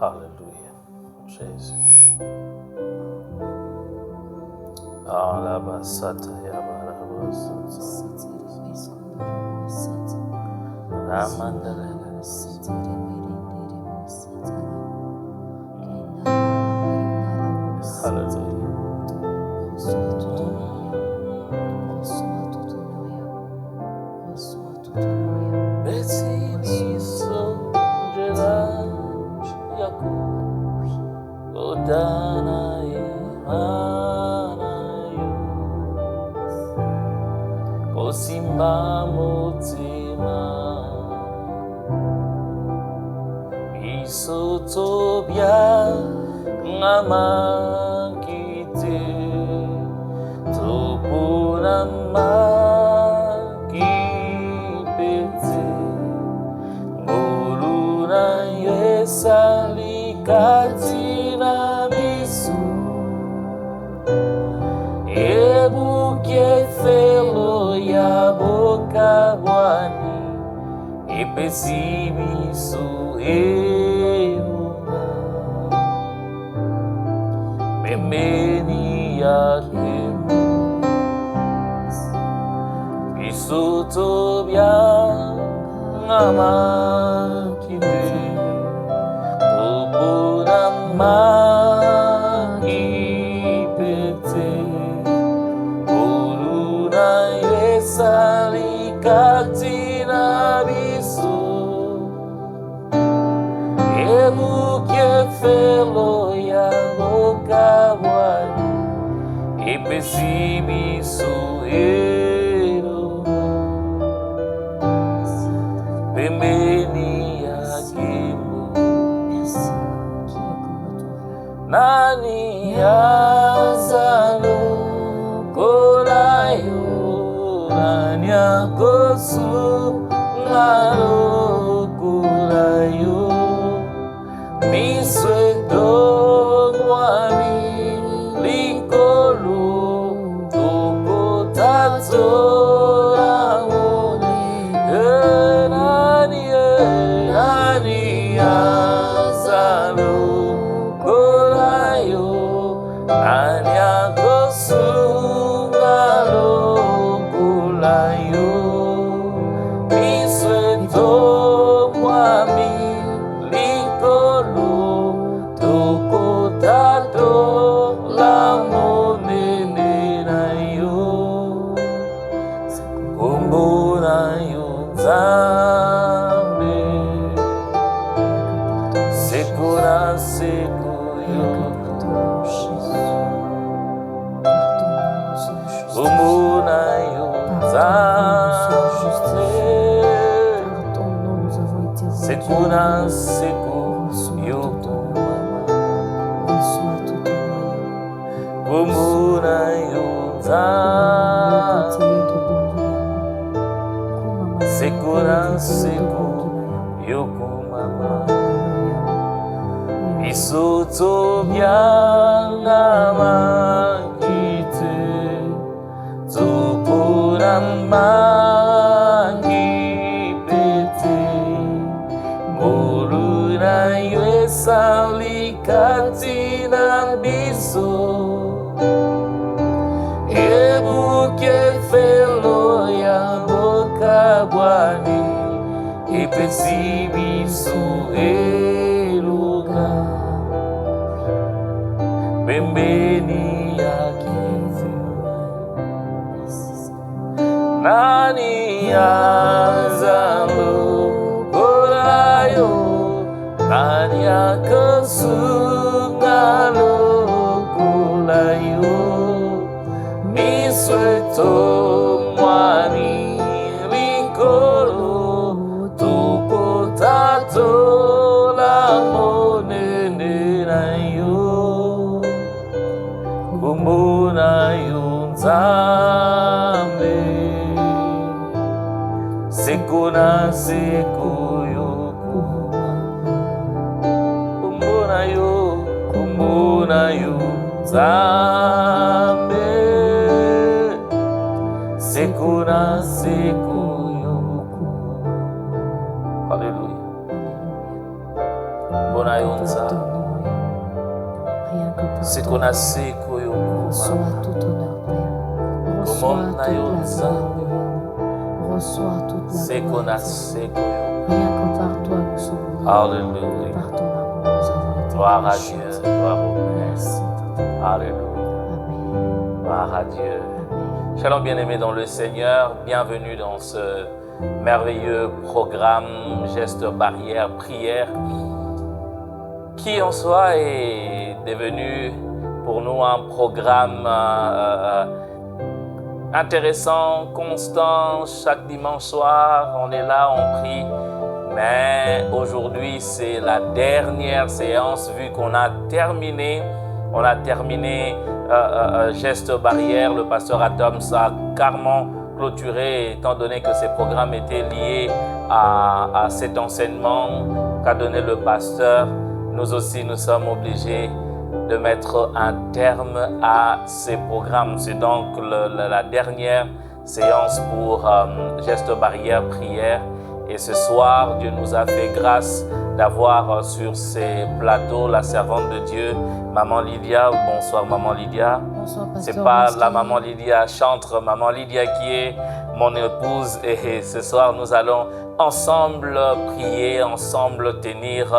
Alléluia. Jésus. Alabasata yabarabasata. Ramandala. Hallelujah. Betsini sonjela yaku odana imanayo kosimba motima isotobia ngamakite topunama Salikatina bisu Ebuke felo ya boka wani Epesi bisu euna Memeni ya kemu Bisu tobia ngamakide Makipete Uruna yesali katina bisu Ebuke felo ya boka wani Epesi bisu erona Pembeni yakimu Nani azalo kolayo Nani akosu ngalo kolayo Miswe dogwami likolo Toko tato ramone Nani azalo Anya kosungalo kulayo Misweto mwami likolo Toko tato lamonene nayo Kumbu nayo zambe Sekura sekuyo Sekuna seku yokuma Kumuna yunza Sekuna seku yokuma Isoto byangama kite Tupurama Salikatina biso Ebuke felo ya boka bwani Epesi biso eluka Pembeni yakize Nani azalo korayo Nani akasungalo kulayo Misweto mwani likolo Toko tato lamonene nayo Kumbu nayo nzambe Sekuna sekuyo Kumuna yu zambe Sekuna seku yoku Hallelujah Sekona yonza. Rien que pour Sekona toi. seko Reçois yokuma. tout honneur, Père. Reçois Komona toute la yonza. gloire, Père. Reçois toute la gloire, Sekona Père. seko yo. Rien que par toi nous sommes libres. Alléluia. Par ton amour nous avons été Gloire à rachetés. Dieu. Gloire au Père. Merci. Alléluia. Amen. Gloire à Dieu. Amen. Shalom bien-aimés dans le Seigneur, bienvenue dans ce merveilleux programme Gestes barrières prière qui en soi est devenu pour nous un programme intéressant, constant. Chaque dimanche soir, on est là, on prie. Mais aujourd'hui, c'est la dernière séance vu qu'on a terminé. On a terminé Gestes barrières. Le pasteur Adams a carrément clôturé, étant donné que ces programmes étaient liés à cet enseignement qu'a donné le pasteur. Nous aussi, nous sommes obligés de mettre un terme à ces programmes. C'est donc la dernière séance pour Gestes barrières prière. Et ce soir, Dieu nous a fait grâce d'avoir sur ces plateaux la servante de Dieu, Maman Lydia. Bonsoir Maman Lydia. Bonsoir, Pasteur. C'est pas Austin. la Maman Lydia chantre, Maman Lydia qui est mon épouse. Et ce soir, nous allons ensemble prier, ensemble tenir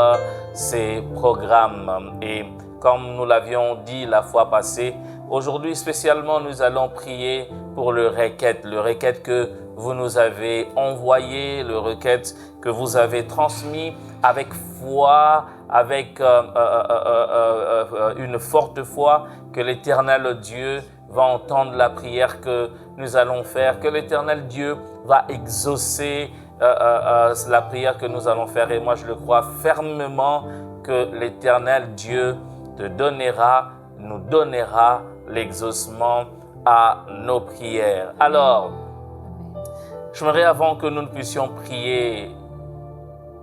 ces programmes. Et comme nous l'avions dit la fois passée, aujourd'hui spécialement, nous allons prier pour le requête que vous nous avez envoyé, le requête que vous avez transmis avec foi, avec une forte foi que l'Éternel Dieu va entendre la prière que nous allons faire, que l'Éternel Dieu va exaucer la prière que nous allons faire. Et moi, je le crois fermement que l'Éternel Dieu nous donnera l'exaucement à nos prières. Alors, j'aimerais avant que nous ne puissions prier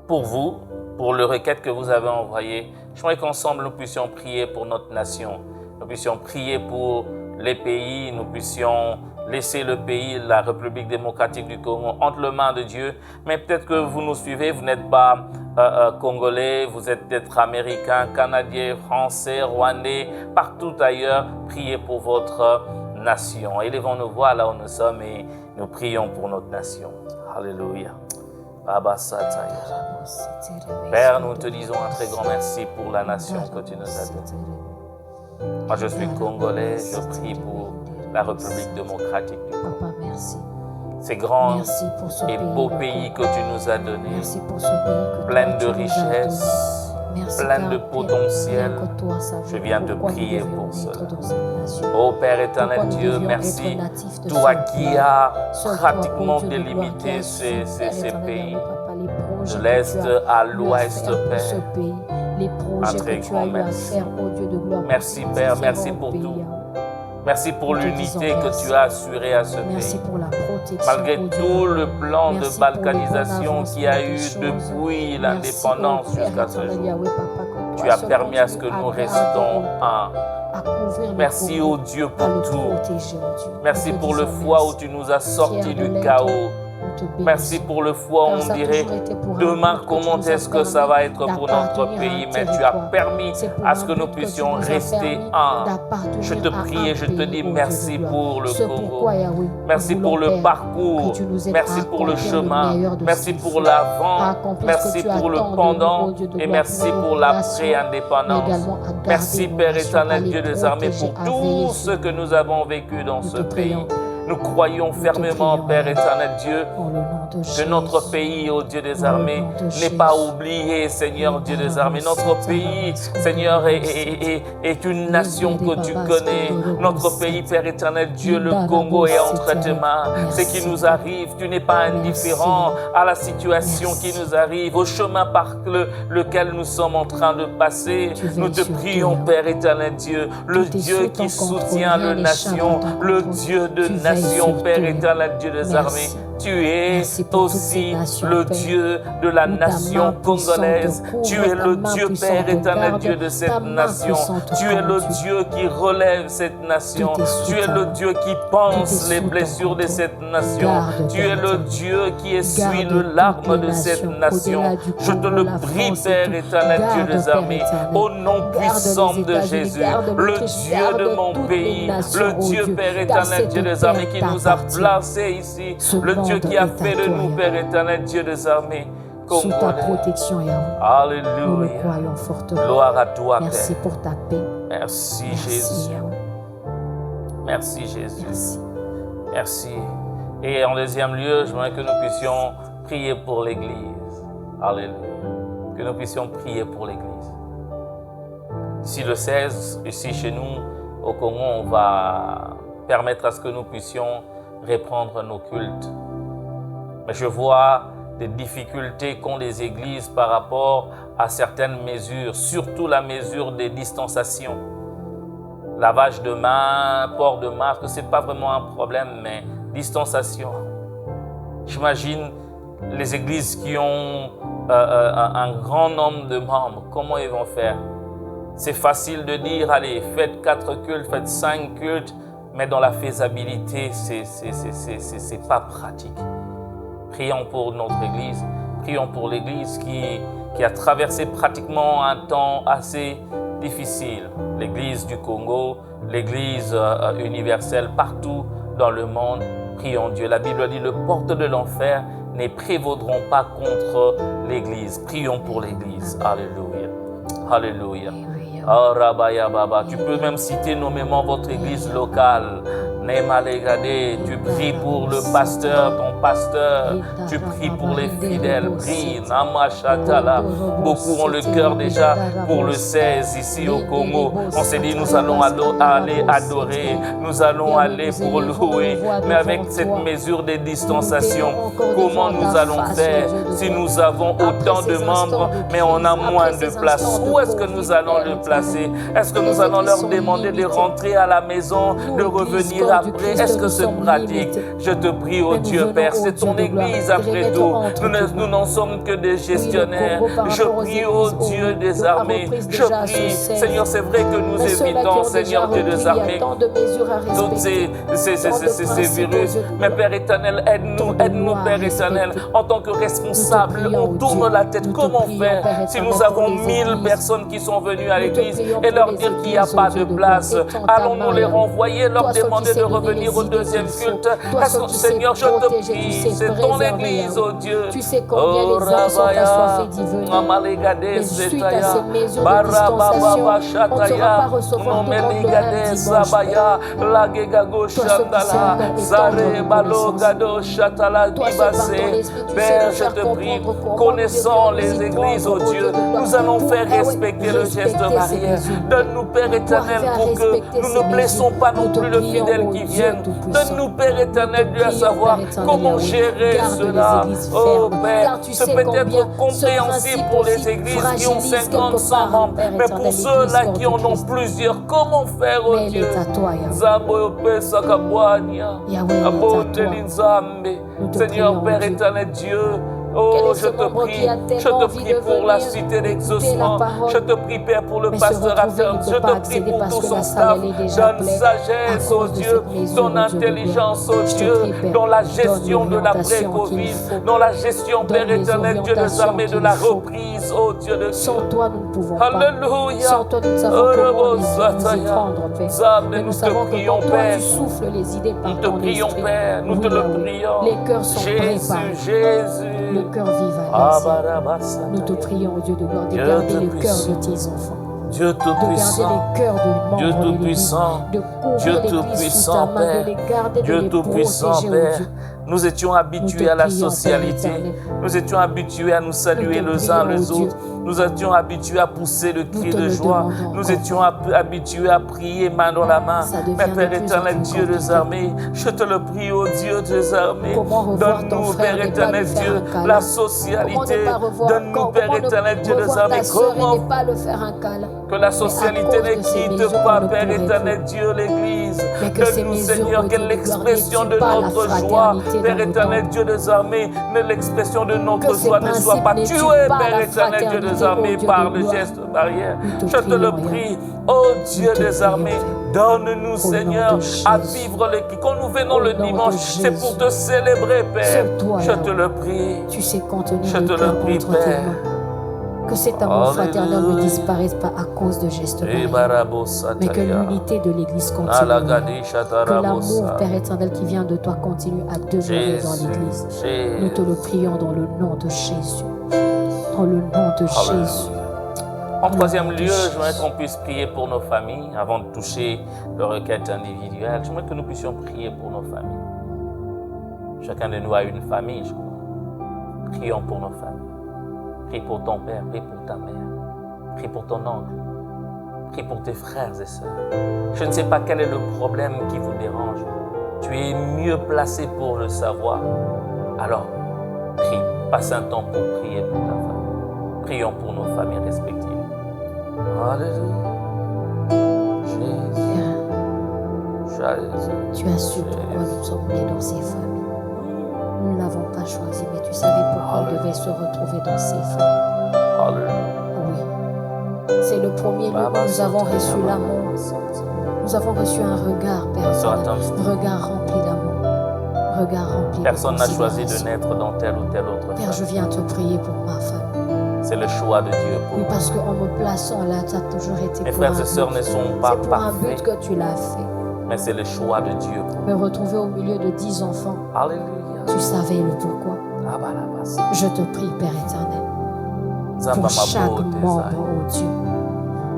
pour vous, pour le requête que vous avez envoyé, j'aimerais qu'ensemble nous puissions prier pour notre nation. Nous puissions prier pour les pays, nous puissions laisser le pays, la République démocratique du Congo, entre les mains de Dieu. Mais peut-être que vous nous suivez, vous n'êtes pas congolais, vous êtes peut-être américain, canadien, français, rwandais, partout ailleurs. Priez pour votre nation. Élevons nos voix là où nous sommes et nous prions pour notre nation. Alléluia. Père, nous te disons un très grand merci pour la nation que tu nous as donnée. Moi, je suis congolais, je prie pour la République démocratique du Congo. Papa, merci. Ces grands Merci pour ce et pays, beaux Papa. pays que tu nous as donnés, Merci pour ce pays que plein toi, de tu nous as richesses, donné. Merci, plein car de potentiel. rien que toi savais Je viens te pourquoi nous prier devions pour être cela. dans cette nation. Ô Père éternel Pourquoi nous Dieu, devions merci. être natifs de Toi ce qui pays. as Seul pratiquement toi, ô Dieu de gloire, délimité qui as ces su, Père éternel, pays, Papa, les projets de que l'Est tu as à eu l'Ouest, faire pour Père. ce pays, les projets très que tu grand as eu à merci. faire, ô Dieu de gloire. pour Merci, ces Père, merci différents pour pays, tout. hein. Merci pour Nous te l'unité disons que merci. tu as assurée à ce Merci pays. pour la protection. Malgré ô Dieu tout de le gloire. plan Merci de pour le bon balkanisation qu'il y a avancement eu des choses. depuis Merci, l'indépendance ô Père jusqu'à ce éternel, jour. Yahweh, Papa, que Tu toi as seul permis à ce que continues nous à garder, restons un. à couvrir le Merci, Congo, ô Dieu, à pour le tout. protéger, ô Dieu. Merci Nous te pour le disons fois où merci. tu nous as sortis Fiers de du l'être, chaos. nous te bénissons. Merci pour le fois où Car on ça a dirait toujours été pour un demain but que comment tu nous as est-ce que ça permis va être pour notre d'appartenir à pays, un mais tu as territoire. permis C'est pour à un ce que but nous tu puissions nous as rester permis un. d'appartenir Je te à prie et un je te pays, dis ô Dieu merci de gloire. pour le C'est Congo. pourquoi, Yahweh, Merci nous pour voulons, le Père, parcours. que tu nous aides Merci à pour le accomplir chemin. meilleur de Merci ce qu'il pour faut, à l'avant. accomplir ce Merci que tu pour le attends de nous, pendant. ô Dieu de Et gloire, merci pour pour nos nations, mais l'après-indépendance. également à garder Merci nos Père nations, éternel à les Dieu des armées protéger, pour à veiller tout sur ce que nous avons vécu dans Nous ce te pays. prions. Nous croyons fermement, prions, Père Yahweh. éternel Dieu, Pour le nom de Jésus. que notre pays, ô Dieu des Dans le armées, nom de n'est Jésus. pas oublié, Seigneur Dieu des armées. Notre pays, Seigneur, est une nation que tu connais. Notre pays, Père éternel Dieu, le Congo est entre tes mains. Ce qui nous arrive, tu n'es pas indifférent à la situation qui nous arrive, au chemin par lequel nous sommes en train de passer. Nous te prions, Père éternel Dieu, le Dieu qui soutient les nations, le Dieu de nations, Père éternel Dieu des armées. Tu es Merci pour toutes ces aussi nations, le Père. Dieu de la Où ta nation main puissante congolaise. couvre, Tu es ta le main Dieu, puissante Père éternel, garde, Dieu de ta cette main nation. puissante Tu es le conduit. Dieu qui relève cette nation. Tout est sous Tu es ta le main. Dieu qui Tout pense est les sous ton blessures de contrôle. cette nation. Garde, Tu es Père le éternel. Dieu qui essuie Garde le toutes larme les de cette nations, nation. au-delà du Je te Congo, le la prie, France et Père tout. éternel, Dieu Garde, des Père armées, éternel. au nom Garde puissant les de États-Unis, Jésus, garde le l'Autriche, Dieu de garde mon toutes les pays, nations, le oh Dieu, Dieu, Père car éternel, Dieu cette des armées, qui terre nous a t'appartient. placés ici, Ce le Dieu monde qui a est à fait de toi, nous, Yahweh. Père éternel, Dieu des armées, Sous ta congolais. protection, Yahweh. Nous le Alléluia. croyons fortement. Gloire à toi, Merci Père. pour ta paix. Merci, Merci, Jésus. Yahweh. Merci, Jésus. Merci. Merci. Et en deuxième lieu, je voudrais que nous puissions prier pour l'Église. Alléluia. Que nous puissions prier pour l'Église. Ici le 16, ici chez nous, au Congo, on va permettre à ce que nous puissions reprendre nos cultes. Mais je vois des difficultés qu'ont les églises par rapport à certaines mesures, surtout la mesure des distanciations. Lavage de mains, port de masque, ce n'est pas vraiment un problème, mais distanciation. J'imagine les églises qui ont un grand nombre de membres, comment ils vont faire? C'est facile de dire, allez, faites 4 cultes, faites 5 cultes, mais dans la faisabilité, c'est pas pratique. Prions pour notre Église, prions pour l'Église qui a traversé pratiquement un temps assez difficile. L'Église du Congo, l'Église universelle, partout dans le monde, prions Dieu. La Bible dit, le porte de l'enfer ne prévaudront pas contre l'Église. Prions pour l'Église. Alléluia. Alléluia. Oh, Rabaya Baba. Tu peux même citer nommément votre Église locale. Tu pries pour le pasteur, ton pasteur. Tu pries pour les fidèles. Prie. Namashatala. Beaucoup ont le cœur déjà pour le 16 ici au Congo. On s'est dit, nous allons aller adorer. Nous allons aller pour louer. Mais avec cette mesure de distanciation, comment nous allons faire si nous avons autant de membres, mais on a moins de place? Où est-ce que nous allons le placer? Est-ce que nous allons leur demander de rentrer à la maison, de revenir après? Est-ce que c'est pratique? Je te prie, oh Dieu Père, c'est ton Église après tout. Nous n'en sommes que des gestionnaires. Je prie, oh Dieu des armées. Je prie, Seigneur, c'est vrai que nous évitons, Seigneur Dieu des armées, toutes ces virus. Mais Père éternel, aide-nous, Père éternel, en tant que responsable. On tourne la tête. Comment faire si nous avons 1000 personnes qui sont venues à l'église et leur dire qu'il n'y a pas de place? Allons-nous les renvoyer, leur demander de revenir au deuxième culte? Seigneur, je te prie, c'est ton église, oh Dieu. Tu sais combien les âmes sont assoiffées d'y venir. Mais suite à ces mesures de distanciation, on ne saura pas recevoir de l'horaire dimanche. Père, je te prie, connaissant les églises, oh Dieu, nous allons faire respecter le geste barrière. Donne-nous, Père éternel, pour que nous ne blessons pas non plus le fidèle qui viennent. Donne-nous, Père éternel, Dieu, à savoir comment gérer cela. Oh Père, ce peut être compréhensible pour les églises qui ont 50, 100 membres, mais pour ceux-là qui en ont plusieurs, comment faire, oh Dieu? Seigneur, Père éternel, Dieu, oh, je te prie pour la cité d'exaucement. Je te prie, Père, pour le pasteur Atteinte. Je te prie pour tout son staff. Donne sagesse, oh Dieu, ton intelligence, oh Dieu, dans la gestion de l'après-Covid, dans la gestion, Père éternel, Dieu des armées, de la reprise, oh Dieu de Dieu. Sans toi, nous ne pouvons pas. Alléluia. Sans toi, nous ne savons comment nous y prendre, Père. Mais nous savons que quand toi, tu souffles les idées par Nous te ton prions, esprit. Père, nous te le prions. Les cœurs sont Jésus, préparés. Jésus. Le cœur vivant. Nous te prions, oh Dieu, de garder Dieu le tout cœur de puissant. tes enfants. Dieu De garder tout-puissant, les cœurs de Dieu membres de l'église. tout-puissant, De Dieu couvrir l'église sous ta tout-puissant, main, de Père, les garder, de Dieu les tout-puissant, protéger, oh Père. Dieu. Nous étions habitués te à la prions, socialité, Père éternel. nous étions habitués à nous saluer Nous te les uns prions, les oh Dieu. autres, nous étions habitués à pousser le cri te de le joie, demandons nous encore. étions habitués à prier main dans la main. Ça devient Mais de Père plus en éternel, plus Dieu des compliqué. armées, je te le prie, oh Dieu des armées, Comment revoir ton donne-nous, frère Père et ne pas éternel lui faire Dieu, un câlin? la Comment socialité, ne pas revoir, donne-nous, Père comment ne éternel Dieu des revoir armées, ta sœur et comment ne pas le faire un câlin? Que la socialité ne quitte pas, Père éternel Dieu, l'Église. Donne-nous, Seigneur, que l'expression de notre joie, Père éternel Dieu des armées, l'expression de notre joie ne soit pas tuée, Père éternel Dieu des armées, par le geste barrière. Je te le prie, ô Dieu des armées, donne-nous, Seigneur, à vivre quand nous venons le dimanche, c'est pour te célébrer, Père. Je te le prie. Je te le prie, Père. Que cet amour fraternel ne disparaisse pas à cause de gestes barrières, mais que l'unité de l'Église continue. Que l'amour, Père éternel, qui vient de toi continue à demeurer dans l'Église. Nous te le prions dans le nom de Jésus. Dans le nom de Jésus. En troisième lieu, j'aimerais qu'on puisse prier pour nos familles avant de toucher le requête individuelle. J'aimerais que nous puissions prier pour nos familles. Chacun de nous a une famille, je crois. Prions pour nos familles. Prie pour ton père, prie pour ta mère, prie pour ton oncle, prie pour tes frères et sœurs. Je ne sais pas quel est le problème qui vous dérange. Tu es mieux placé pour le savoir. Alors, prie, passe un temps pour prier pour ta famille. Prions pour nos familles respectives. Alléluia. Jésus. Tu as su pourquoi nous sommes nés dans ces familles. Nous ne l'avons pas choisi, mais tu savais pourquoi on devait se retrouver dans ces familles. Oui. C'est le premier lieu où nous avons reçu l'amour. Nous avons reçu un regard, Père, un regard rempli d'amour. Regard rempli de personne n'a choisi de naître dans telle ou telle autre famille. Père, je viens te prier pour ma famille. C'est le choix de Dieu. Oui, parce qu'en me plaçant là, tu as toujours été mes frères et sœurs ne sont pas parfaits. C'est pour un but que tu l'as fait. Mais c'est le choix de Dieu. Me retrouver au milieu de 10 enfants. Alléluia. Tu savais le pourquoi. Je te prie, Père éternel, pour chaque membre, oh Dieu.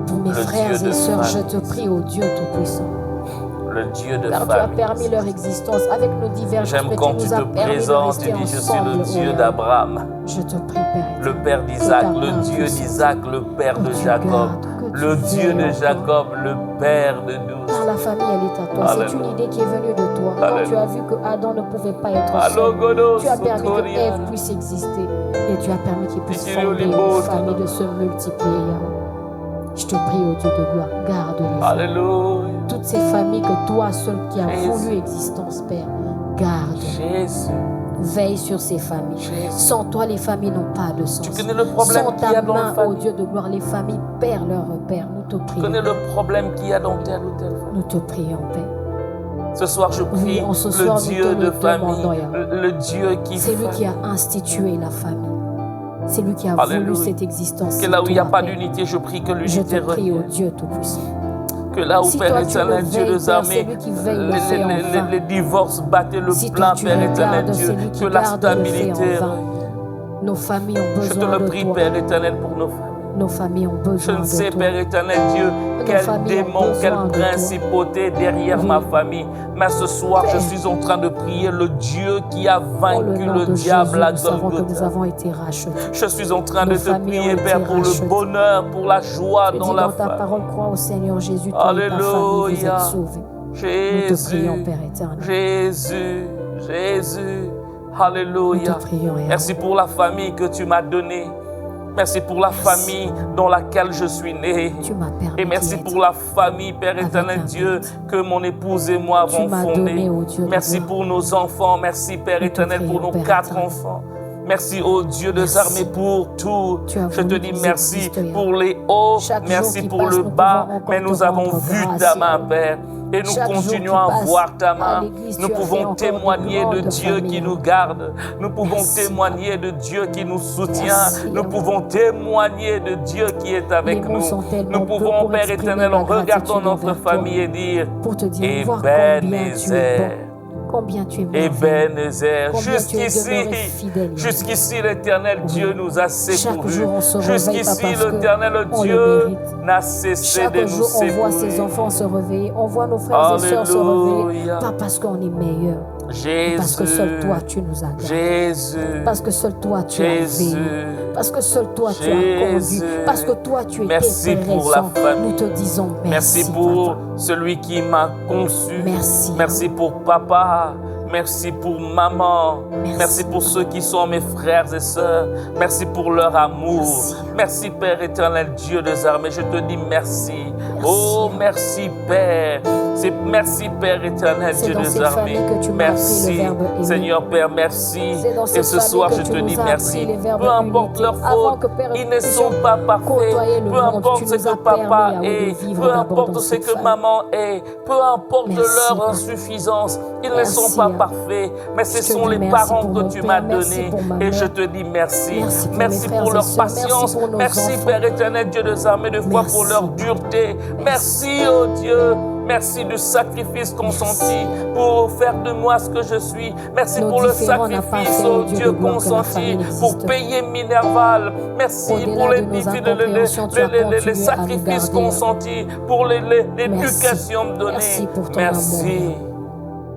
Pour mes frères et sœurs, je te prie, oh Dieu Tout-Puissant. Le Dieu de car famille. Tu as permis leur existence avec nos divergences. J'aime quand tu te présentes, tu dis je suis le Dieu d'Abraham. Je te prie, Père. Le Père d'Isaac, le Dieu d'Isaac, le Père de Jacob. Le Dieu de Jacob, le Père de nous. Car la famille, elle est à toi. C'est une idée qui est venue de toi. Quand tu as vu que Adam ne pouvait pas être seul, tu as permis que Ève puisse exister. Et tu as permis qu'il puisse fonder une famille de se multiplier. Je te prie, ô Dieu de gloire, garde-les. Alléluia. Toutes ces familles que toi seul qui as voulu existence, Père, garde. Jésus. Veille sur ces familles. Jésus. Sans toi, les familles n'ont pas de sens. Tu connais le problème sans qu'il y a dans ta main, ô Dieu de gloire, les familles perdent leur repère. Nous te prions. Tu connais le problème qu'il y a dans telle ou telle famille. Nous te prions, Père. Ce soir, je prie le Dieu de famille, le Dieu qui c'est lui qui a institué la famille. C'est lui qui a voulu cette existence. Que là où il n'y a pas d'unité, je prie que l'unité revienne. Je te prie, ô Dieu Tout-Puissant. Que là où, Père éternel, Dieu des armées, les divorces battaient le plein, Père éternel, Dieu, que la stabilité. Nos familles ont besoin de toi. Je te le prie, Père éternel, pour nos familles. Nos familles ont besoin de toi. Je ne sais, Père éternel Dieu, quel démon, quelle principauté derrière ma famille. Mais ce soir, je suis en train de prier le Dieu qui a vaincu le diable à Golgotha. Je suis en train de te prier, Père, pour le bonheur, pour la joie dans la famille. Dans ta parole, crois au Seigneur Jésus, toi et ta famille, vous êtes sauvés. Jésus, nous te prions, Père éternel. Jésus, Jésus, alléluia. Merci pour la famille que tu m'as donnée. Merci pour la famille dans laquelle je suis né. Et merci pour la famille, Père éternel Dieu, que mon épouse et moi avons fondée. Merci pour nos enfants. Merci, Père éternel, pour nos 4 enfants. Merci, ô Dieu des armées, pour tout. Je te dis merci pour les hauts, merci pour le bas, mais nous avons vu ta main, Père. Et nous continuons à voir ta main. Nous pouvons témoigner de Dieu qui nous garde. Nous pouvons témoigner de Dieu qui nous soutient. Nous pouvons témoigner de Dieu qui est avec nous. Nous pouvons, Père éternel, en regardant notre famille et dire Ebenezer. Combien tu es Ebenezer, jusqu'ici l'Éternel Dieu nous a secourus. Jusqu'ici l'Éternel Dieu n'a cessé de nous secourir. Chaque jour on voit ses enfants se réveiller, on voit nos frères et sœurs se réveiller, pas parce qu'on est meilleurs, parce que seul toi tu nous as gardés. Jésus, parce que seul toi tu as veillé, parce que seul toi tu as conduit, parce que toi tu étais présent. Nous te disons merci. Merci pour celui qui m'a conçu. Merci. Merci pour papa. Merci pour maman. Merci pour ceux qui sont mes frères et sœurs. Merci pour leur amour. Merci Père éternel, Dieu des armées. Je te dis merci. Oh, merci Père. Merci Père éternel, Dieu des armées. Merci Seigneur Père, merci. Et ce soir, je te dis merci. Peu importe leur faute, ils ne sont pas parfaits. Peu importe ce que papa est, peu importe ce que maman est, peu importe leur insuffisance, ils ne sont pas parfaits. Mais ce sont les parents que tu m'as donnés. Et je te dis merci. Merci pour leur patience. Merci Père éternel, Dieu des armées, de foi pour leur dureté. Merci, oh Dieu. Merci du sacrifice consenti pour faire de moi ce que je suis. Merci pour le sacrifice, oh Dieu, consenti pour payer Minerval. Merci pour les sacrifices consentis pour l'éducation donnée. Merci.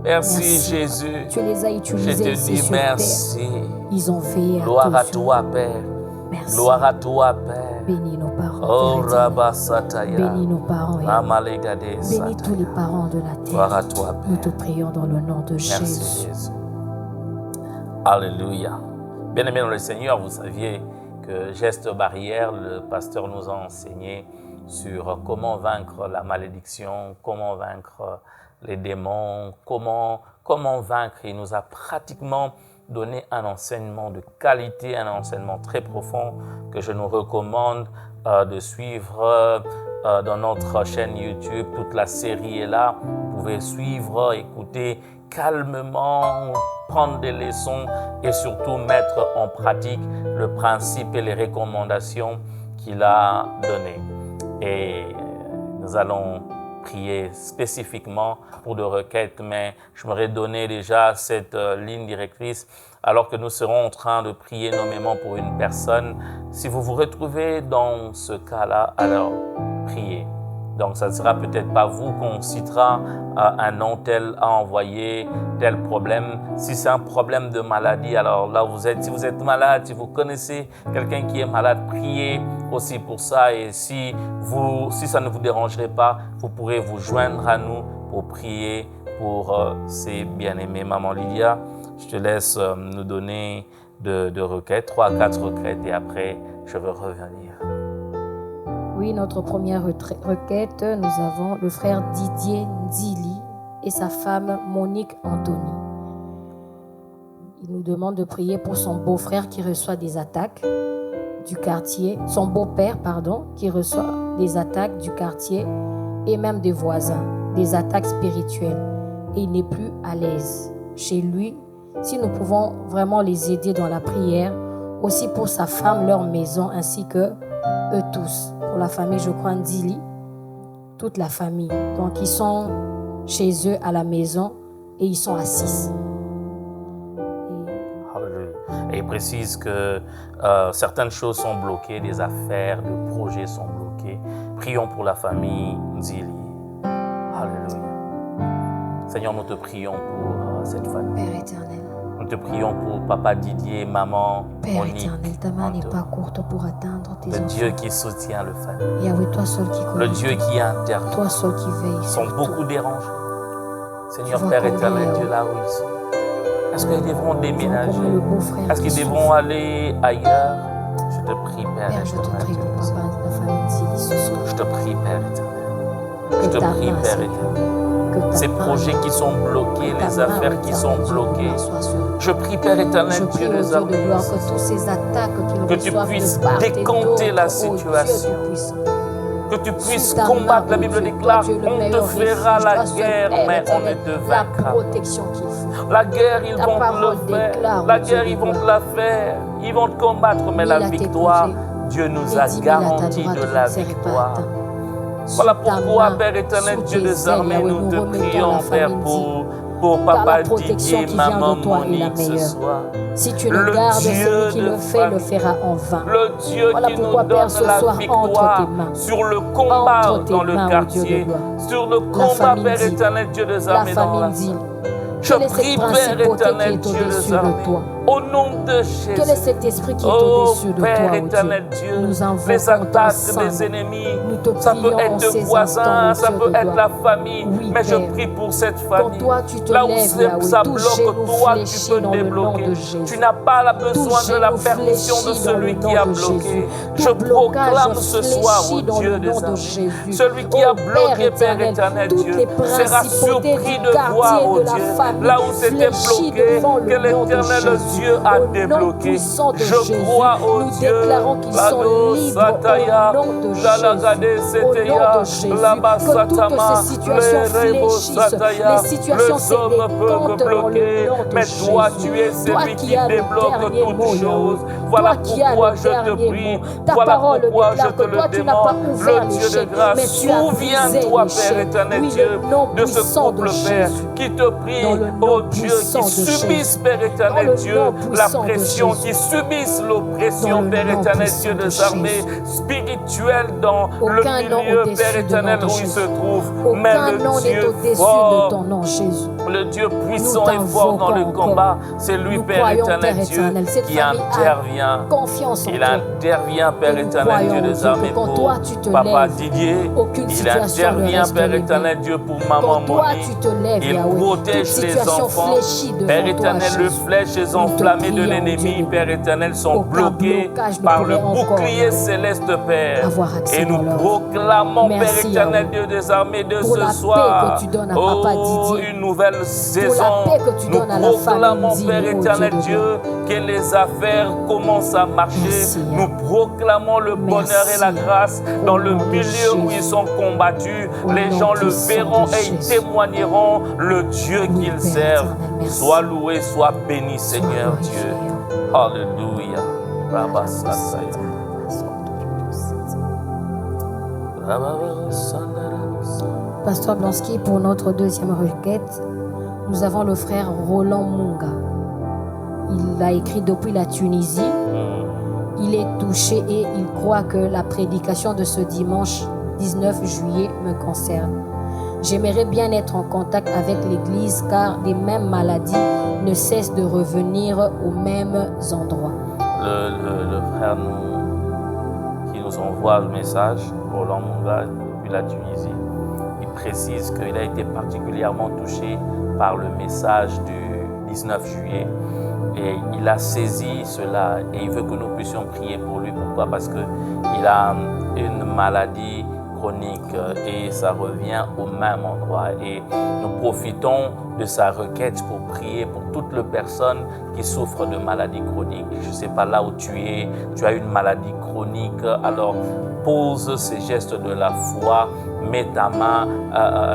Merci Jésus. Tu les as utilisés. Je te dis merci. Ils ont veillé à gloire à toi, Père. Merci. Gloire à toi, Père. Bénis nos parents. Oh, Rabasataya. Bénis nos parents. Bénis tous les parents de la terre. Gloire à toi, Père. Nous te prions dans le nom de Jésus. Merci, Jésus. Alléluia. Bien-aimés dans le Seigneur, vous saviez que Geste Barrière, le pasteur nous a enseigné sur comment vaincre la malédiction, comment vaincre les démons, comment vaincre. Il nous a pratiquement donné un enseignement de qualité, un enseignement très profond que je nous recommande de suivre dans notre chaîne YouTube. Toute la série est là. Vous pouvez suivre, écouter calmement, prendre des leçons et surtout mettre en pratique le principe et les recommandations qu'il a données. Et nous allons prier spécifiquement pour des requêtes, mais je m'aurais donné déjà cette ligne directrice alors que nous serons en train de prier nommément pour une personne. Si vous vous retrouvez dans ce cas-là, alors priez. Donc, ça ne sera peut-être pas vous qu'on citera un nom tel à envoyer, tel problème. Si c'est un problème de maladie, alors là vous êtes, si vous êtes malade, si vous connaissez quelqu'un qui est malade, priez aussi pour ça. Et si ça ne vous dérangerait pas, vous pourrez vous joindre à nous pour prier pour ces bien-aimés. Maman Lydia, je te laisse nous donner de requêtes, 3 à 4 requêtes, et après, je veux revenir. Oui, notre première requête, nous avons le frère Didier Ndili et sa femme Monique Anthony. Il nous demande de prier pour son beau-frère qui reçoit des attaques du quartier, son beau-père, qui reçoit des attaques du quartier et même des voisins, des attaques spirituelles. Et il n'est plus à l'aise chez lui. Si nous pouvons vraiment les aider dans la prière, aussi pour sa femme, leur maison, ainsi que eux tous. Pour la famille, je crois, Ndili, toute la famille. Donc, ils sont chez eux à la maison et ils sont à 6. Et il précise que certaines choses sont bloquées, des affaires, des projets sont bloqués. Prions pour la famille Ndili. Alléluia. Seigneur, nous te prions pour cette famille. Père éternel. Nous te prions pour papa Didier, maman Père Monique. Éternel, ta main n'est pas courte pour atteindre tes enfants. Le Dieu qui soutient le famille. Yahweh, toi seul qui connais. Le Dieu qui intervient. Toi seul qui veille. Ils sont beaucoup dérangés. Seigneur Père éternel, Dieu là où ils sont. Est-ce qu'ils devront déménager? Est-ce qu'ils devront aller ailleurs? Je te prie, Père éternel. Je te prie pour papa, la famille Ndili ce soir. Je te prie, Père éternel. Je te prie, Père éternel. Ces projets qui sont bloqués, les affaires qui sont bloquées. Je prie, Père éternel, Dieu des armées, que tu puisses décanter la situation. Que tu puisses combattre. La Bible déclare, on te fera la guerre, mais on ne te vaincra. La guerre, ils vont te le faire. La guerre, ils vont te la faire. Ils vont te combattre, mais la victoire, Dieu nous a garanti de la victoire. Voilà pourquoi, Père éternel, Dieu des armées, nous te prions, Père, pour papa Didier, maman Monique ce soir. Si tu le gardes, celui qui le fait le fera en vain. Le Dieu qui nous donne la victoire sur le combat dans le quartier, sur le combat, Père éternel, Dieu des armées, dans la vie. Je prie, Père éternel, Dieu des armées, Au nom de Jésus. Quel est cet esprit qui est Oh au-dessus de Père toi, éternel oh Dieu? Dieu, Nous invoquons les attaques ensemble. des ennemis, Nous te ça peut prions en être ces voisin, instants, ça oh peut Dieu de être gloire. la famille, Oui, mais je Père. prie pour cette Quand famille. toi tu te Là où lèves, Yahweh, ça tout bloque, genou toi tu fléchit peux dans le nom débloquer. de Jésus. Tu n'as pas la besoin Tout de la genou permission de fléchit dans celui le qui nom a de bloqué. Jésus. Je Tout blocage proclame ce soir, fléchit au dans Dieu le des nom de armées, Jésus. celui qui Oh, a bloqué, Père éternel toutes Dieu, les sera principautés surpris du de voir, quartier oh de la Dieu, famille là où c'était fléchit bloqué, devant le que nom de l'éternel Jésus. Dieu a Au nom débloqué. puissant de Je Jésus, crois, oh nous Dieu, déclarons qu'ils sont Lado libres Sataya, au nom de Jésus. Lalagade Au nom Seteya, de Jésus, Laba que toutes Satama, ces situations le Rebo fléchissent, Sataya, les situations les hommes s'écartent peuvent dans le bloquer, nom de mais Jésus. toi tu es Toi celui qui qui as le débloque dernier mot, toutes choses. Yahweh. Voilà Toi qui as pourquoi le je te dernier prie, mot. Ta voilà parole pourquoi je déclare te que toi le tu n'as pas demande, ouvert le les Dieu de chaînes, grâce. mais tu as brisé Souviens-toi, les Père chaînes. éternel Oui, Dieu, le nom de ce puissant couple, de Père, Jésus. qui te prie, Dans le oh nom Dieu, puissant qui de subissent, Jésus. Père Dans éternel le Dieu, nom la puissant de pression, Jésus. qui subissent l'oppression, Dans le Père nom éternel puissant Dieu de des armées, spirituelle dans Aucun le nom milieu, au-dessus Père du éternel, nom de où il Jésus. se trouve. Mais Aucun nom le n'est Dieu au-dessus de fort, ton nom, Jésus. le Dieu puissant Nous et fort dans le t'invoquons combat, c'est lui, Nous Père croyons, éternel Père Dieu, éternel, cette qui famille a intervient. confiance en Il toi. intervient, Père Et nous éternel Dieu croyons, des Dieu, armées, que quand pour toi, tu te Papa lèves, Didier. aucune Il situation ne intervient, reste Père réglée. éternel Dieu, pour Maman Quand toi, Moni. tu te lèves, Il Yahweh, toute protège les situation enfants. fléchit devant Père toi, éternel, les Jésus. flèches Nous enflammées te de prions, l'ennemi, Dieu. Père éternel, sont Aucun bloquées blocage ne par le pourrait encore, bouclier Yahweh, céleste, Père. avoir accès Et nous dans leur vie. proclamons, Père Merci, éternel, Yahweh, Dieu des armées, de pour la ce paix soir. que tu donnes à Papa Oh, Didier. une nouvelle saison. paix que tu Nous donnes à la famille proclamons, Ndine, Père oh éternel Dieu de Dieu, que les affaires commencent à marcher. Merci, Nous proclamons le bonheur et la grâce dans le milieu où ils sont combattus. Les gens le verront et ils témoigneront le Dieu qu'ils servent. Sois loué, sois béni, Seigneur Dieu. Alléluia. Rabba Sataya. Pasteur Blanski, pour notre deuxième requête, nous avons le frère Roland Munga. Il a écrit depuis la Tunisie. Il est touché et il croit que la prédication de ce dimanche 19 juillet me concerne. J'aimerais bien être en contact avec l'Église car les mêmes maladies ne cessent de revenir aux mêmes endroits. Le frère qui nous envoie le message, Roland Munga, depuis la Tunisie, il précise qu'il a été particulièrement touché par le message du 19 juillet. Et il a saisi cela et il veut que nous puissions prier pour lui. Pourquoi? Parce qu'il a une maladie chronique et ça revient au même endroit. Et nous profitons de sa requête pour prier pour toutes les personnes qui souffrent de maladies chroniques. Je ne sais pas là où tu es, tu as une maladie chronique, alors pose ces gestes de la foi, mets ta main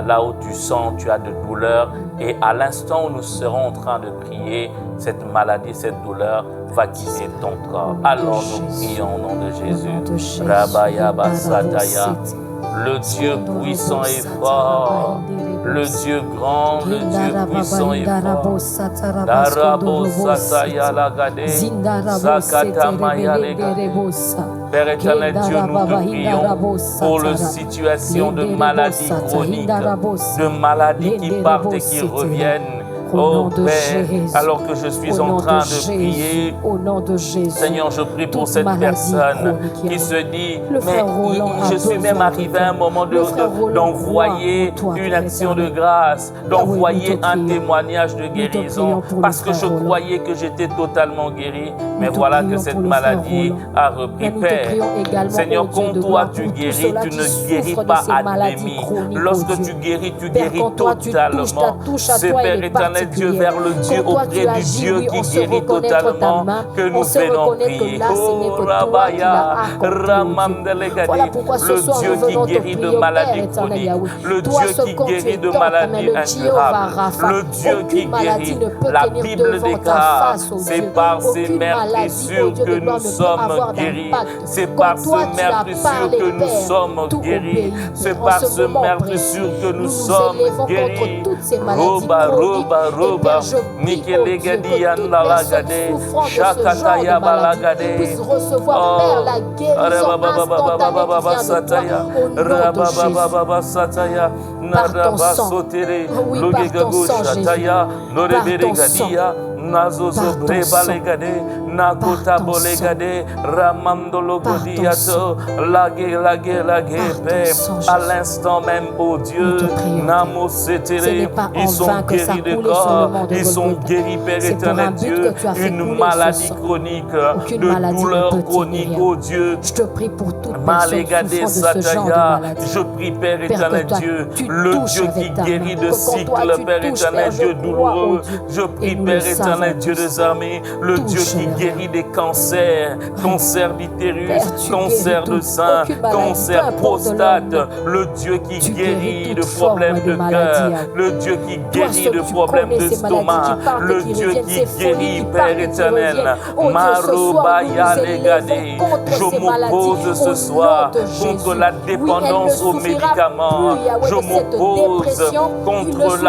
là où tu sens, tu as de douleur et à l'instant où nous serons en train de prier, cette maladie, cette douleur va quitter ton corps. Alors nous prions au nom de Jésus. Rabaya Basataya, le Dieu puissant et fort, le Dieu grand, le Dieu puissant et fort. Darabo Sataya Lagade, Sakatamaya Legade. Père éternel Dieu, nous te prions pour la situation de maladies chroniques, de maladies qui partent et qui reviennent. Oh Père, alors que je suis en train de prier, Seigneur, je prie pour cette personne qui se dit, mais je suis même arrivé à un moment d'envoyer une action de grâce, d'envoyer un témoignage de guérison, parce que je croyais que j'étais totalement guéri, mais voilà que cette maladie a repris. Père, Seigneur, quand toi tu guéris, tu ne guéris pas à demi. Lorsque tu guéris totalement. C'est Père éternel Dieu vers le Dieu auprès du Dieu qui guérit totalement que nous venons prier. Oh Rabaya, Ramamdelegadi, le Dieu qui guérit de maladies chroniques, le Dieu qui guérit de maladies incurables, le Dieu qui guérit. La Bible déclare, c'est par ces meurtrissures que nous sommes guéris. C'est par ces meurtrissures que nous sommes guéris. C'est par ces meurtrissures que nous sommes guéris. Roba, roba, Père, je prie, oh Dieu, que toute personne souffrant de ce genre de maladie puisse recevoir, Père, la guérison instantanée qui vient de toi, au nom de Jésus. Par ton sang, oui, par ton sang, Jésus, par ton sang. Nazozo brebalegade, nakota bolegade, ramandolo godiato, lage, à l'instant même, oh Dieu, namo setere, ils sont guéris de corps, ils sont guéris, Père éternel Dieu, une maladie chronique, de douleur chronique, oh Dieu, je te prie pour toute personne souffrant de ce genre de maladie. Je prie, Père éternel Dieu, le Dieu qui guérit de cycle, Père éternel Dieu douloureux, je prie, Père éternel Dieu des armées, le Dieu qui guérit des cancers, cancer d'utérus, cancer de sein, cancer prostate, le Dieu qui guérit de problèmes de cœur, le Dieu qui guérit de problèmes d'estomac, le Dieu qui guérit, Père éternel, Marobaya Legade, je m'oppose ce soir contre la dépendance aux médicaments, je m'oppose contre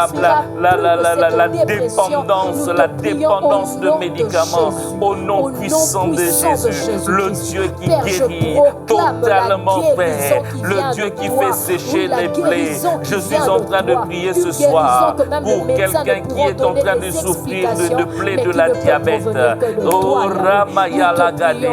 la dépendance de médicaments au nom puissant de Jésus, le Dieu qui guérit totalement, Père, le Dieu qui fait sécher les plaies. Je suis en train de prier ce soir pour quelqu'un qui est en train de souffrir de plaies de la diabète. Oh Ramaya Lagade,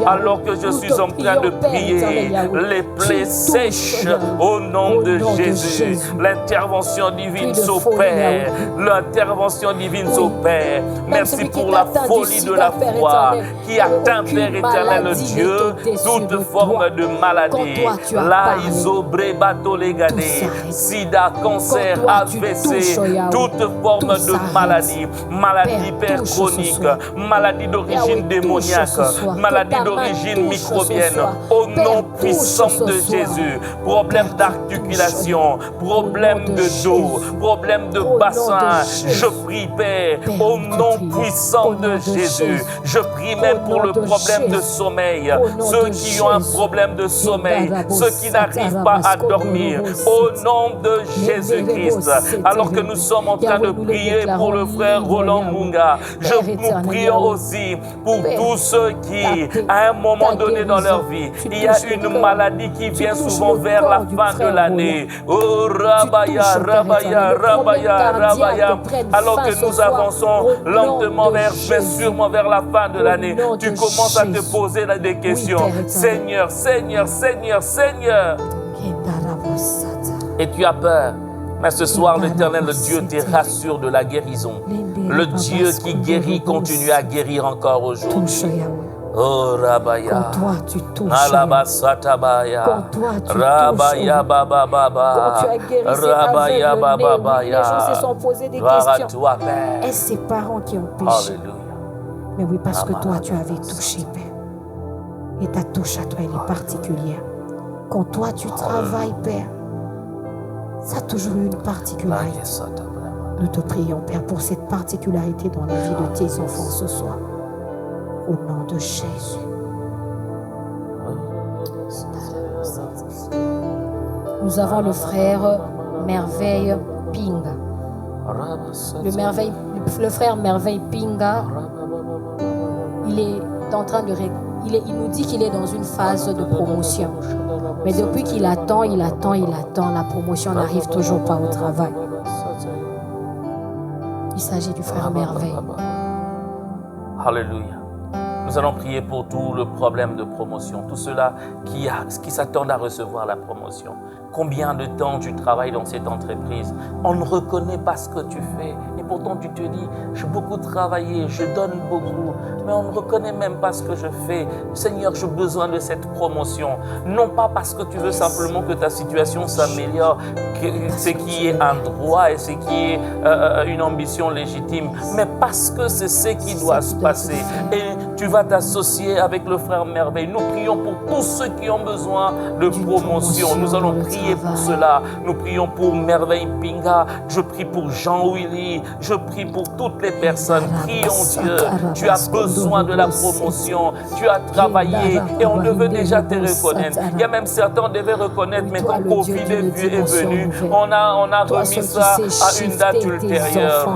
alors que je suis en train de prier, les plaies sèchent au nom de Jésus. L'intervention divine s'opère, l'intervention divine s'opère. Merci pour la folie de la foi qui atteint, Père éternel Dieu, toute forme de maladie. La isobrebato-legade, sida, cancer, AVC, toute forme de maladie, maladie, Père, chronique, maladie d'origine démoniaque, maladie d'origine microbienne, au nom puissant de Jésus, problème d'articulation, problème de dos, problème de bassin, je prie, Père, au nom puissant de Jésus. Je prie même pour le problème de sommeil, ceux qui ont un problème de sommeil, ceux qui n'arrivent pas à dormir, au nom de Jésus-Christ. Alors que nous sommes en train de prier pour le frère Roland Munga, nous prions aussi pour tous ceux qui, à un moment donné dans leur vie, il y a une maladie qui vient souvent vers la fin de l'année. Oh, Rabaya, alors que nous avançons lentement mais sûrement vers la fin de l'année, tu commences à te poser des questions. Seigneur. Et tu as peur. Mais ce soir, l'Éternel, le Dieu, te rassure de la guérison. Le Dieu qui guérit continue à guérir encore aujourd'hui. Oh Rabaya, quand toi tu touches, quand toi tu Rabaya Baba Baba, quand tu as guéri cet Rabaya Baba Baba, les gens se sont posés des questions. Toi, Père. Est-ce ses parents qui ont péché? Alléluia. Mais oui, parce que toi tu avais touché, Père. Et ta touche à toi, elle est particulière. Quand toi tu travailles, Père, ça a toujours eu une particularité. Nous te prions, Père, pour cette particularité dans la vie de tes enfants ce soir. Au nom de Jésus. Nous avons le frère Merveille Pinga. Le frère Merveille Pinga, il est en train de... Il nous dit qu'il est dans une phase de promotion. Mais depuis qu'il attend, la promotion n'arrive toujours pas au travail. Il s'agit du frère Merveille. Alléluia. Nous allons prier pour tout le problème de promotion, tous ceux-là qui s'attendent à recevoir la promotion. Combien de temps tu travailles dans cette entreprise? On ne reconnaît pas ce que tu fais. Et pourtant tu te dis, j'ai beaucoup travaillé, je donne beaucoup, mais on ne reconnaît même pas ce que je fais. Seigneur, j'ai besoin de cette promotion. Non pas parce que tu veux simplement que ta situation s'améliore, ce qui est un droit et ce qui est une ambition légitime, mais parce que c'est ce qui doit se passer. Et tu vas t'associer avec le frère Merveille. Nous prions pour tous ceux qui ont besoin de promotion. Nous allons prier pour cela. Nous prions pour Merveille Pinga. Je prie pour Jean-Willy. Je prie pour toutes les personnes. Prions Dieu. Tu as besoin de la promotion. Tu as travaillé et on devait déjà te reconnaître. Il y a même certains devaient reconnaître, mais quand Covid est venu, on a remis ça à une date ultérieure.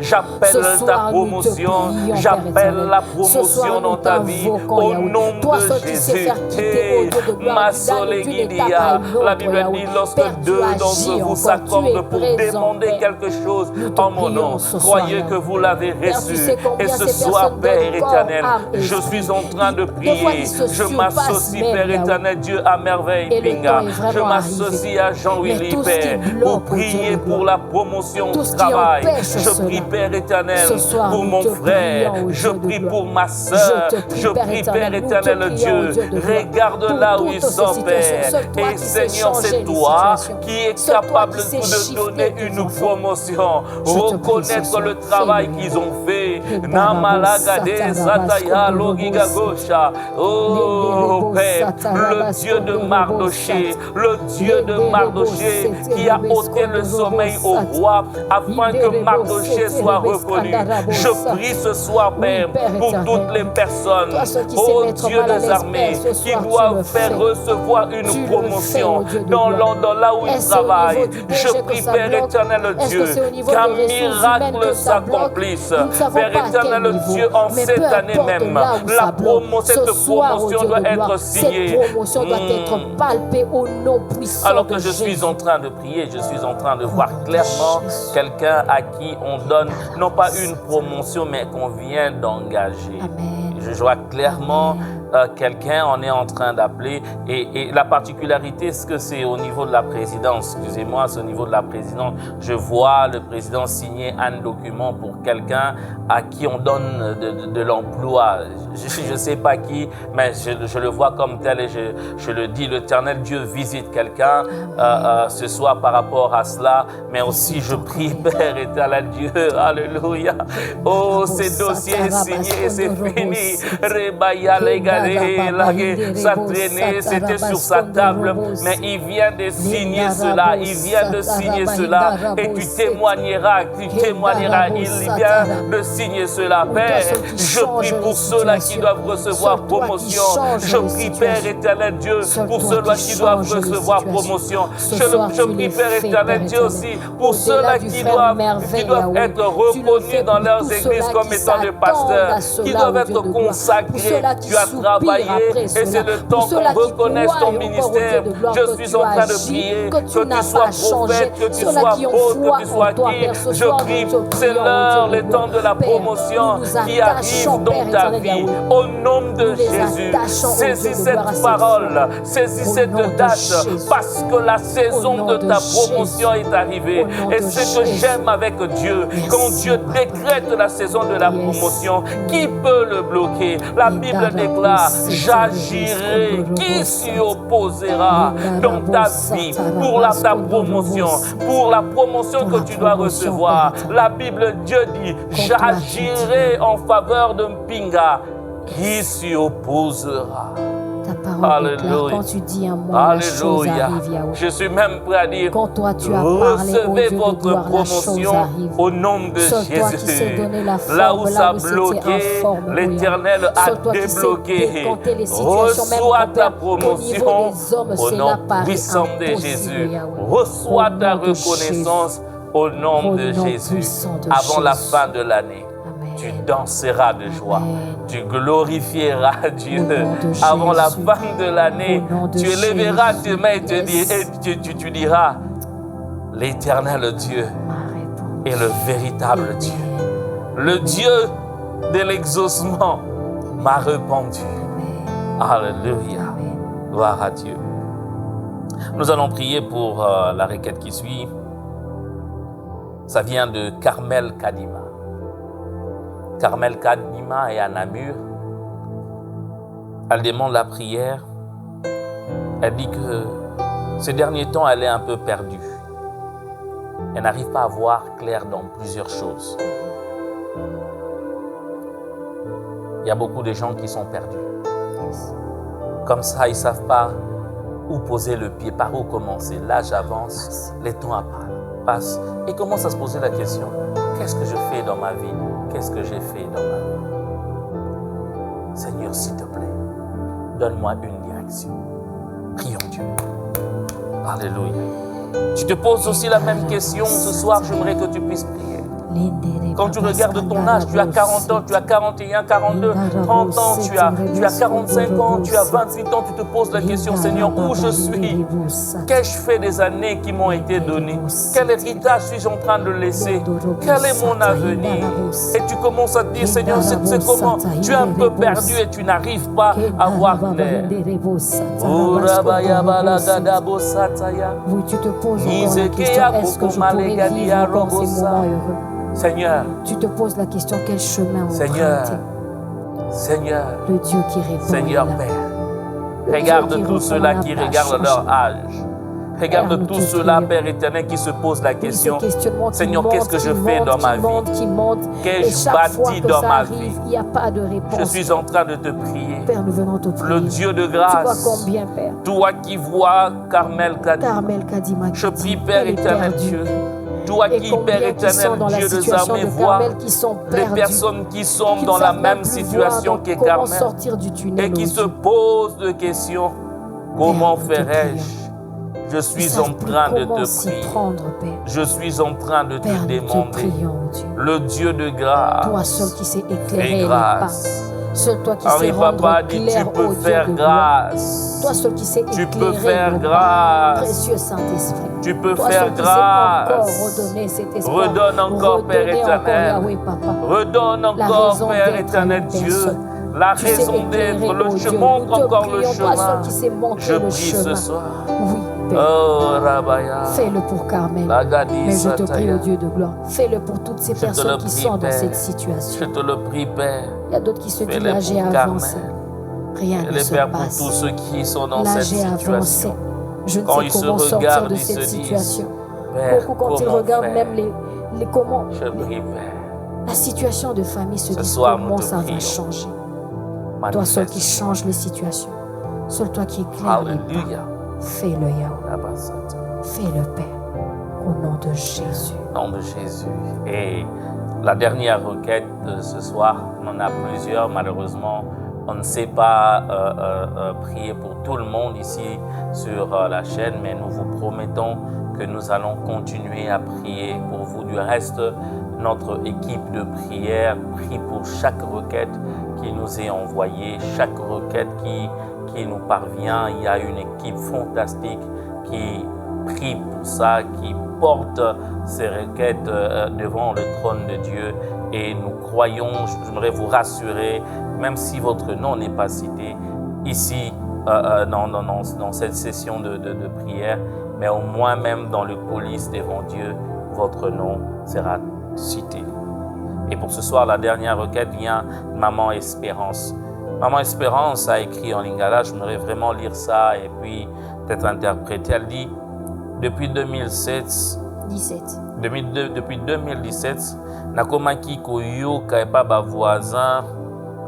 J'appelle ta promotion. J'appelle la promotion dans ta vie au nom de Jésus. La Bible dit lorsque deux d'entre vous s'accordent pour demander quelque chose en mon nom, croyez que vous l'avez reçu. Et ce soir, Père éternel, je suis en train de prier. Je m'associe, Père éternel, Dieu à Merveille Pinga. Je m'associe à Jean-Willy, Père, pour prier pour la promotion au travail. Je prie, Père éternel, pour mon frère. Je prie pour ma soeur. Je prie, Père éternel, Dieu, regarde là où ils sont, Père. Et Seigneur, c'est toi qui es capable de donner une promotion. Reconnaître le travail qu'ils ont fait. Oh Père, le Dieu de Mardoché, le Dieu de Mardoché qui a ôté le sommeil au roi afin que Mardoché soit reconnu. Je prie ce soir, Père, pour toutes les personnes, oh Dieu des armées, qui doivent faire recevoir une promotion dans là où ils travaillent. Je prie, Père éternel Dieu, qu'un miracle s'accomplisse. Père éternel Dieu, en cette année même, cette promotion doit être signée. Cette promotion doit être palpée au nom puissant. Alors que je suis en train de prier, je suis en train de voir clairement quelqu'un à qui on donne non pas une promotion, mais qu'on vient d'engager. Je vois clairement quelqu'un, on est en train d'appeler. Et la particularité, c'est que c'est au niveau de la présidence. Excusez-moi, c'est au niveau de la présidence. Je vois le président signer un document pour quelqu'un à qui on donne de l'emploi. Je ne sais pas qui, mais je le vois comme tel et je le dis. L'Éternel Dieu visite quelqu'un ce soir par rapport à cela. Mais aussi, je prie, Père éternel Dieu. Alléluia. Oh, ces dossiers signés, c'est fini. Rebaya les ça traînait, c'était sur sa table, mais il vient de signer cela, il vient de signer cela, et tu témoigneras, il vient de signer cela. Père, je prie pour ceux-là qui doivent recevoir promotion, je prie, Père éternel Dieu, pour ceux-là qui doivent recevoir promotion, je prie, Père éternel Dieu aussi, pour ceux-là qui doivent être reconnus dans leurs églises comme étant des pasteurs, qui doivent être consacrés. Tu as travaillé et c'est le temps qu'on reconnaisse ton ministère. Je suis en train de prier que tu sois prophète, que tu sois apôtre, que tu sois qui. Je prie, c'est l'heure, le temps de la promotion qui arrive dans ta vie. Au nom de Jésus, saisis cette parole, saisis cette date, parce que la saison de ta promotion est arrivée. Et c'est que j'aime avec Dieu, quand Dieu décrète la saison de la promotion, qui peut le bloquer? La Bible déclare, j'agirai, qui s'y opposera dans ta vie pour ta promotion, pour la promotion que tu dois recevoir. La Bible, Dieu dit, j'agirai en faveur de Mpinga, qui s'y opposera. Ta parole déclare, quand tu dis un mot, la chose arrive, Yahweh. Je suis même prêt à dire, quand toi tu as parlé, recevez votre promotion au nom de Jésus. Là où ça a bloqué, l'Éternel a débloqué. Reçois ta promotion au nom puissant de Jésus. Reçois ta reconnaissance au nom de Jésus. Avant la fin de l'année, tu danseras de joie. Tu glorifieras Dieu. Avant la fin de l'année, tu élèveras tes mains et tu diras, l'Éternel Dieu est le véritable Dieu. Le Dieu de l'exaucement m'a répondu. Alléluia. Gloire à Dieu. Nous allons prier pour la requête qui suit. Ça vient de Carmel Kadima. Carmel Kadima est à Namur. Elle demande la prière. Elle dit que ces derniers temps, elle est un peu perdue. Elle n'arrive pas à voir clair dans plusieurs choses. Il y a beaucoup de gens qui sont perdus. Comme ça, ils ne savent pas où poser le pied, par où commencer. L'âge avance, les temps passent et commencent à se poser la question, qu'est-ce que je fais dans ma vie? Qu'est-ce que j'ai fait dans ma vie? Seigneur, s'il te plaît, donne-moi une direction. Prions Dieu. Alléluia. Tu te poses aussi la même question ce soir, j'aimerais que tu puisses prier. Quand tu regardes ton âge, tu as 40 ans, tu as 41, 42, 30 ans, tu as 45 ans, tu as 28 ans, tu te poses la question, Seigneur, où je suis? Qu'ai-je fait des années qui m'ont été données? Quel héritage suis-je en train de laisser? Quel est mon avenir? Et tu commences à te dire, Seigneur, c'est comment? Tu es un peu perdu et tu n'arrives pas à voir clair. Oui, tu te poses encore la question, est-ce que je pourrais vivre encore ces moments heureux? Seigneur, tu te poses la question, quel chemin emprunter? Seigneur, le Dieu qui répond. Seigneur Père, regarde tous ceux-là qui regardent leur âge. Regarde tous ceux-là, Père éternel, qui se posent la question, Seigneur, qu'est-ce que je fais dans ma vie? Qu'ai-je bâti dans ma vie? Il n'y a pas de réponse. Je suis en train de te prier. Père, nous venons te prier. Le Dieu de grâce. Tu vois combien, Père? Toi qui vois Carmel Kadima. Je prie, Père éternel Dieu. Toi qui, Père éternel, Dieu des armées, vois les personnes qui sont dans la même situation que Carmel et qui se posent des questions. Comment ferais-je? Je suis en train de te prier. Je suis en train de te demander. Le Dieu de grâce. Toi seul qui sais éclairer les pas. Seul toi qui sais rendre clair au Dieu de grâce. Toi seul qui sais éclairer tu peux faire grâce. Précieux Saint-Esprit. Tu peux toi faire seul grâce. Qui sais encore redonner cet espoir. Redonne encore, Père éternel. Yahweh, Papa. Redonne encore, Père éternel Dieu. La raison d'être, le chemin, montre encore le chemin. Je prie ce soir. Oui. Oh, Rabaya. Fais-le pour Carmel. Mais je te prie, au Dieu de gloire. Fais-le pour toutes ces personnes qui sont dans cette situation. Je te le prie, Père. Il y a d'autres qui se disent, là j'ai avancé. Rien ne se passe. Pour tous ceux qui sont dans cette situation. Je ne sais comment sortir de cette situation. Beaucoup, quand ils regardent même les comment, la situation de famille se dit comment ça va changer. Toi seul qui change les situations. Seul toi qui éclaire les pas. Fais-le, Yahweh. Fais-le, Père. Au nom de Jésus. Au nom de Jésus. Et la dernière requête de ce soir, on en a plusieurs. Malheureusement, on ne sait pas prier pour tout le monde ici sur la chaîne, mais nous vous promettons que nous allons continuer à prier pour vous. Du reste, notre équipe de prière prie pour chaque requête qui nous est envoyée, chaque requête qui nous parvient. Il y a une équipe fantastique qui prie pour ça, qui porte ces requêtes devant le trône de Dieu. Et nous croyons, j'aimerais vous rassurer, même si votre nom n'est pas cité ici dans cette session de prière, mais au moins même dans le colis devant Dieu, votre nom sera cité. Et pour ce soir, la dernière requête vient de Maman Espérance. Maman Espérance a écrit en lingala, je voudrais vraiment lire ça et puis peut-être interpréter. Elle dit, depuis 2017, nakomaki koyoka epa ba voisin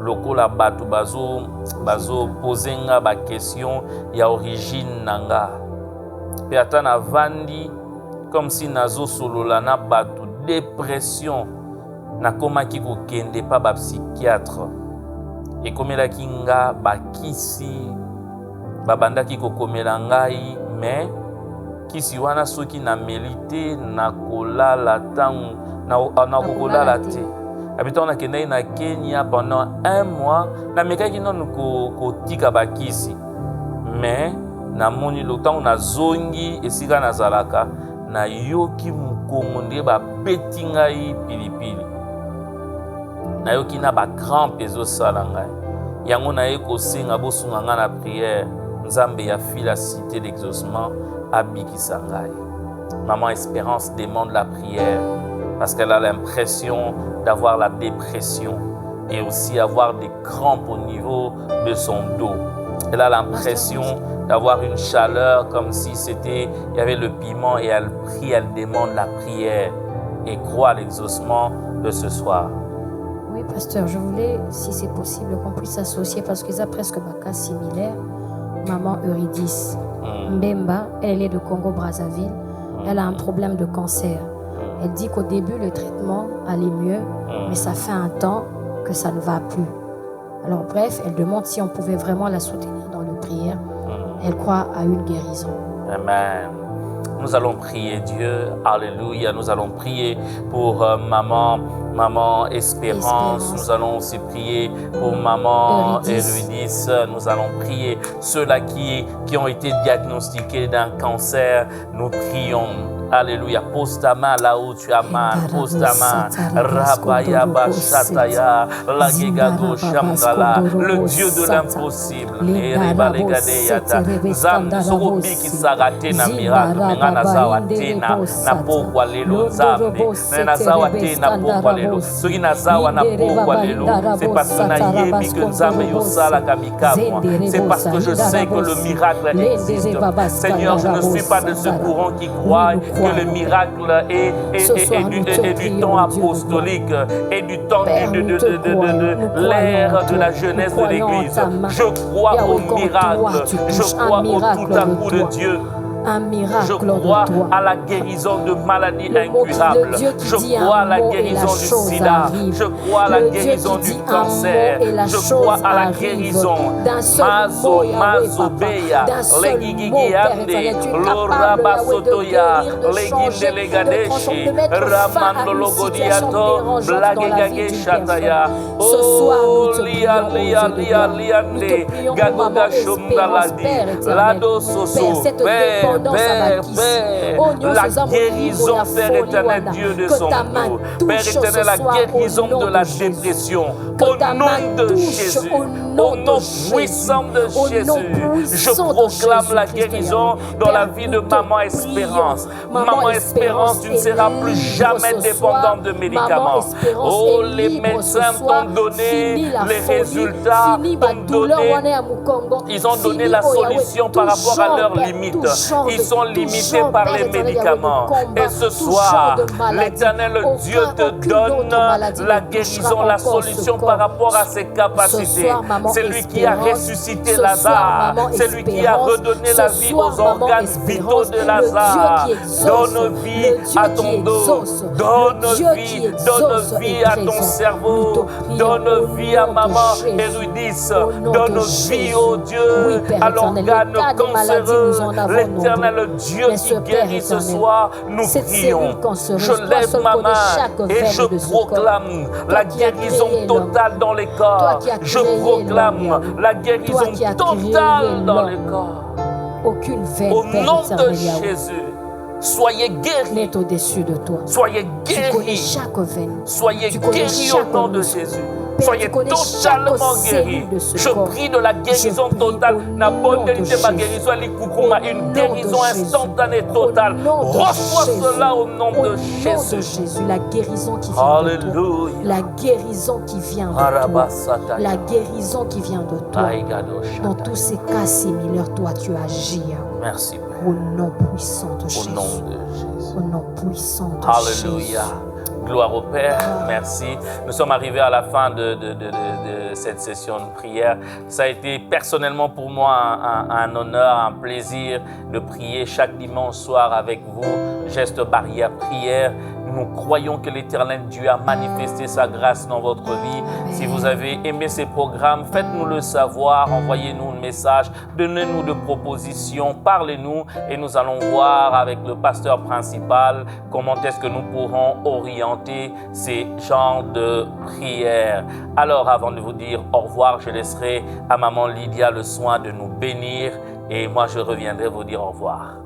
lokola bato bazo posenga ba question ya origine nanga. Pe ata na vandi comme si nazo solola na bato dépression nakomaki kokende pa ba psychiatre. Ekomelaki nga bakisi babandaki kokomela ngai mais kisi wana soki na melite na kolala tangu na kokolala te habitant na kendai na Kenya pendant 1 mois na mekaki non kotika bakisi mais na moni lotango na zongi esika nazalaka na yoki mukongo nde ba beti ngai pilipili na yoki na ba crampe ezosala ngai yango na ye kosenga bosunga nga na prière nzambe ya fila cité d'exaucement abikisa ngai. Maman Espérance demande la prière parce qu'elle a l'impression d'avoir la dépression et aussi avoir des crampes au niveau de son dos. Elle a l'impression d'avoir une chaleur comme si il y avait le piment et elle prie, elle demande la prière et croit à l'exaucement de ce soir. Oui, pasteur, je voulais, si c'est possible, qu'on puisse s'associer parce qu'ils ont presque un cas similaire. Maman Eurydice Mbemba, elle est de Congo-Brazzaville. Elle a un problème de cancer. Elle dit qu'au début, le traitement allait mieux, mais ça fait un temps que ça ne va plus. Alors bref, elle demande si on pouvait vraiment la soutenir dans la prière. Elle croit à une guérison. Amen. Nous allons prier Dieu. Alléluia. Nous allons prier pour maman Espérance. Nous allons aussi prier pour maman Eurydice. Nous allons prier ceux-là qui ont été diagnostiqués d'un cancer. Nous prions. Alléluia. Pose ta main là où tu as mal. Pose ta main. Rabaya Bashataya. Lagigago Shamgala. Le Dieu de l'impossible. Erebalegade Nzambe Zorobi qui s'arrête na miracle. Mengana zawatena na pokwa lelo Nzambe. Nena zawatena pokwa lelo. Soki na zawa na pokwa lelo. C'est parce que na yebi que Nzambe yosala kamikawa. C'est parce que je sais que le miracle existe. Seigneur, je ne suis pas de ce courant qui croit que le miracle est du temps apostolique et du temps de l'ère de la jeunesse de l'Église. Je crois au miracle, je crois au tout à coup de Dieu. Un miracle je crois à la guérison de maladies incurables. Je crois à la guérison du sida. Je crois à la guérison du cancer. Je crois à la guérison. Mazo Beya, Legigigiande, Lora Basotoya, Leginde Legadeshi, Ramando Logodiato, Blagegage Shataya. Oh, Liande, Gagoga Shumdaladi, Lado Soso, Père, la guérison, Père éternel, Dieu de son nom. Père éternel, la guérison de la dépression. Au nom de Jésus, au nom puissant de Jésus, je proclame la guérison dans la vie de Maman Espérance. Maman Espérance, tu ne seras plus jamais dépendante de médicaments. Oh, les médecins t'ont donné les résultats, ils ont donné la solution par rapport à leurs limites. Ils sont limités par les médicaments. Et ce soir, l'Éternel Dieu te donne la guérison, la solution par rapport à ses capacités. C'est lui qui a ressuscité Lazare. C'est lui qui a redonné la vie aux organes vitaux de Lazare. Donne vie à ton dos. Donne vie à ton cerveau. Donne vie à maman Eurydice. Donne vie, oh Dieu, à l'organe cancéreux. L'Éternel Dieu qui guérit ce soir, nous prions. Je lève ma main et je proclame la guérison totale dans les corps. Je proclame la guérison totale dans les corps. Aucune veine, au nom de Jésus, soyez guéris. Au-dessus de toi. Soyez guéris. Chaque veine. Soyez guéris au nom de Jésus. Soyez totalement guéris. Je prie de la guérison totale. Une guérison instantanée totale. Reçois cela au nom de Jésus. La guérison qui vient de toi. La guérison qui vient de toi. La guérison qui vient de toi. Dans tous ces cas similaires, toi tu agis. Merci. Au nom puissant de Jésus. Au nom de Jésus. Au nom puissant de Jésus. Alléluia. Gloire au Père, merci. Nous sommes arrivés à la fin de cette session de prière. Ça a été personnellement pour moi un honneur, un plaisir de prier chaque dimanche soir avec vous. Geste barrière prière. Nous croyons que l'Éternel Dieu a manifesté sa grâce dans votre vie. Amen. Si vous avez aimé ces programmes, faites-nous le savoir, envoyez-nous un message, donnez-nous des propositions, parlez-nous et nous allons voir avec le pasteur principal comment est-ce que nous pourrons orienter ces genres de prières. Alors, avant de vous dire au revoir, je laisserai à Maman Lydia le soin de nous bénir et moi je reviendrai vous dire au revoir.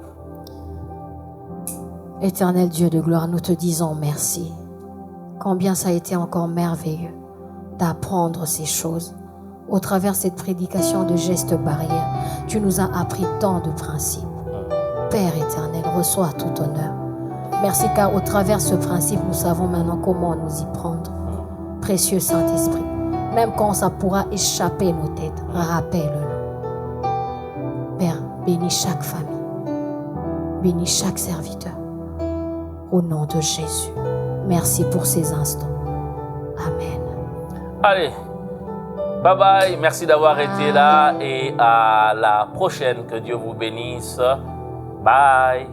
Éternel Dieu de gloire, nous te disons merci. Combien ça a été encore merveilleux d'apprendre ces choses. Au travers de cette prédication de gestes barrières, tu nous as appris tant de principes. Père éternel, reçois tout honneur. Merci car au travers de ce principe, nous savons maintenant comment nous y prendre. Précieux Saint-Esprit, même quand ça pourra échapper nos têtes, rappelle-le. Bénis chaque famille. Bénis chaque serviteur. Au nom de Jésus. Merci pour ces instants. Amen. Allez, bye bye. Merci d'avoir été là et à la prochaine. Que Dieu vous bénisse. Bye.